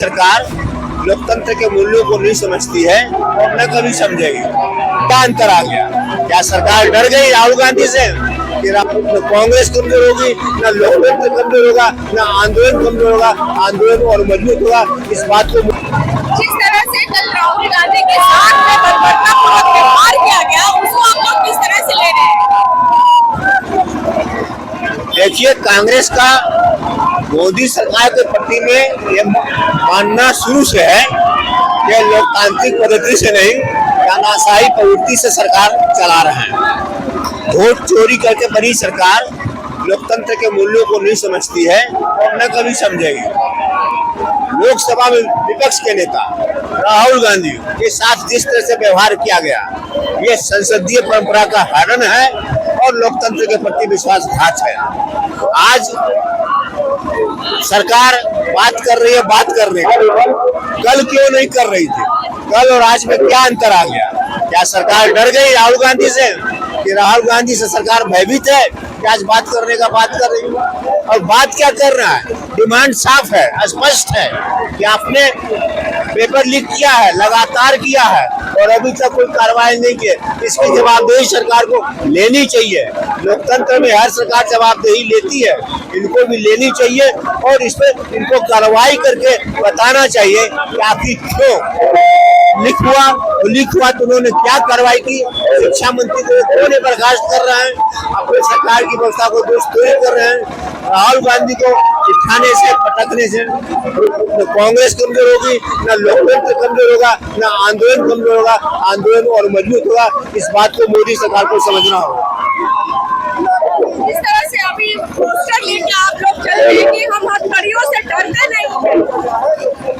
सरकार लोकतंत्र के मूल्यों को नहीं समझती है और न कभी समझेगी। क्या अंतर आ गया? क्या सरकार डर गई राहुल गांधी से कि न कांग्रेस कमजोर होगी, न लोकतंत्र कमजोर होगा, न आंदोलन कमजोर होगा, आंदोलन और मजबूत होगा। इस बात को जिस तरह से कल राहुल गांधी के साथ में बर्बरतापूर्वक व्यवहार किया गया, उसको आप लोग किस तरह से ले रहे हैं? देखिए, कांग्रेस का मोदी सरकार के प्रति में ये मानना शुरू से है कि लोकतांत्रिक पद्धति से नहीं, तानाशाही प्रवृत्ति से सरकार चला रहे हैं। वोट चोरी करके बनी सरकार लोकतंत्र के मूल्यों को नहीं समझती है और न कभी समझेगी। लोकसभा में विपक्ष के नेता राहुल गांधी के साथ जिस तरह से व्यवहार किया गया, ये संसदीय परंपरा का हनन है और लोकतंत्र के प्रति विश्वासघात है। आज सरकार बात कर रही है, कल क्यों नहीं कर रही थी? कल और आज में क्या अंतर आ गया? क्या सरकार डर गई राहुल गांधी से कि राहुल गांधी से सरकार भयभीत है कि आज बात करने का बात कर रही है? और बात क्या कर रहा है? डिमांड साफ है, स्पष्ट है कि आपने पेपर लीक किया है, लगातार किया है और अभी तक कोई कार्रवाई नहीं की। इसकी जवाबदेही सरकार को लेनी चाहिए। लोकतंत्र में हर सरकार जवाबदेही लेती है, इनको भी लेनी चाहिए और इस पर इनको कार्रवाई करके बताना चाहिए कि आखिर क्यों लीक हुआ तो उन्होंने क्या कार्रवाई की। शिक्षा मंत्री को क्यों बर्खास्त कर रहे हैं? अपने सरकार की व्यवस्था को दुरुस्त कर रहे हैं। राहुल गांधी को उठाने से, पटकने से न कांग्रेस कमजोर होगी, न लोकतंत्र कमजोर होगा, न आंदोलन कमजोर होगा, आंदोलन और मजबूत होगा। इस बात को मोदी सरकार को समझना होगा। इस तरह से अभी पोस्टर लेके आप लोग चल रहे हैं कि हम हथकड़ियों से डरते नहीं।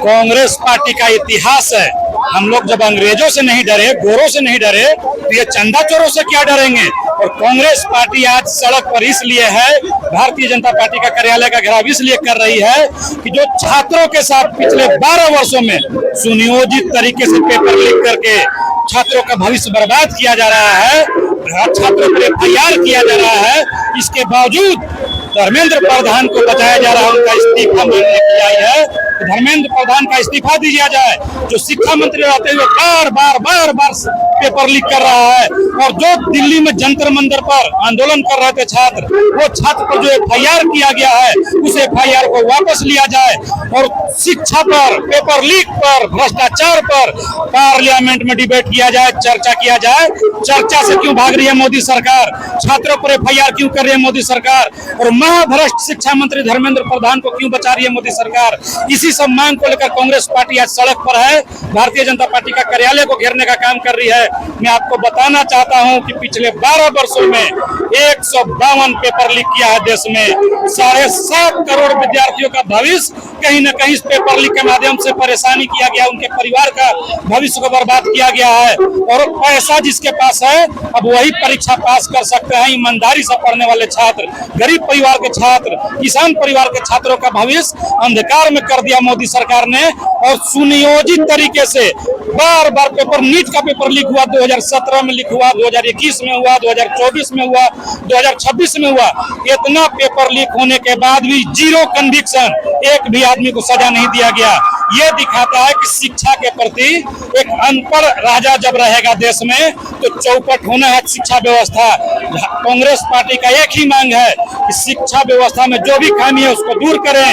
कांग्रेस पार्टी का इतिहास है, हम लोग जब अंग्रेजों से नहीं डरे, गोरों से नहीं डरे, तो ये चंदा चोरों से क्या डरेंगे? और कांग्रेस पार्टी आज सड़क पर इसलिए है, भारतीय जनता पार्टी का कार्यालय का घेराव इसलिए कर रही है कि जो छात्रों के साथ पिछले 12 वर्षों में सुनियोजित तरीके से पेपर लीक करके छात्रों का भविष्य बर्बाद किया जा रहा है, छात्रों पर FIR किया जा रहा है, इसके बावजूद धर्मेंद्र प्रधान को बताया जा रहा है उनका इस्तीफा मांगने की आई है। तो धर्मेंद्र प्रधान का इस्तीफा दिया जाए, जो शिक्षा मंत्री रहते हुए बार बार पेपर लीक कर रहा है। और जो दिल्ली में जंतर मंतर पर आंदोलन कर रहे थे छात्र, वो छात्र पर जो FIR किया गया है, उस FIR को वापस लिया जाए और शिक्षा पर, पेपर लीक पर, भ्रष्टाचार पर पार्लियामेंट में डिबेट किया जाए, चर्चा किया जाए। चर्चा से क्यों भाग रही है मोदी सरकार? छात्रों पर FIR क्यों कर रही है मोदी सरकार? और महाभ्रष्ट शिक्षा मंत्री धर्मेंद्र प्रधान को क्यों बचा रही है मोदी सरकार? इसी सब मांग को लेकर कांग्रेस पार्टी आज सड़क पर है, भारतीय जनता पार्टी का कार्यालय को घेरने का काम कर रही है। मैं आपको बताना चाहता हूं कि पिछले 12 वर्षों में 152 पेपर लीक किया है देश में। 7.5 करोड़ विद्यार्थियों का भविष्य कहीं न कहीं इस पेपर लीक के माध्यम से परेशानी किया गया, उनके परिवार का भविष्य को बर्बाद किया गया है। और पैसा जिसके पास है, अब वही परीक्षा पास कर सकते हैं। ईमानदारी से पढ़ने वाले छात्र, गरीब परिवार के छात्र, किसान परिवार के छात्रों का भविष्य अंधकार में कर दिया मोदी सरकार ने। और सुनियोजित तरीके से बार पेपर, नीट का पेपर लीक हुआ, 2017 में लीक हुआ, 2021 में हुआ, 2024 में हुआ, 2026 में हुआ। इतना पेपर लीक होने के बाद भी जीरो कन्विक्शन, एक भी आदमी को सजा नहीं दिया गया। ये दिखाता है कि शिक्षा के प्रति एक अनपढ़ राजा जब रहेगा देश में, तो चौपट होना है शिक्षा व्यवस्था। कांग्रेस पार्टी का एक ही मांग है कि शिक्षा व्यवस्था में जो भी खामी है उसको दूर करें,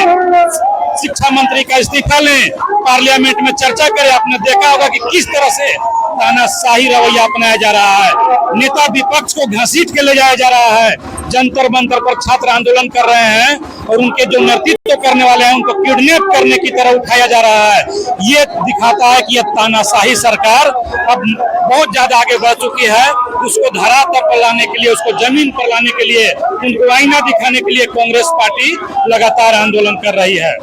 शिक्षा मंत्री का इस्तीफा लें, पार्लियामेंट में चर्चा करें। आपने देखा होगा कि किस तरह से तानाशाही रवैया अपनाया जा रहा है, नेता विपक्ष को घसीट के ले जाया जा रहा है। जंतर मंतर पर छात्र आंदोलन कर रहे हैं और उनके जो नेतृत्व करने वाले हैं उनको किडनैप करने की तरह उठाया जा रहा है। ये दिखाता है कि यह तानाशाही सरकार अब बहुत ज्यादा आगे बढ़ चुकी है। उसको धरातल पर लाने के लिए, उसको जमीन पर लाने के लिए, उनको आईना दिखाने के लिए कांग्रेस पार्टी लगातार आंदोलन कर रही है।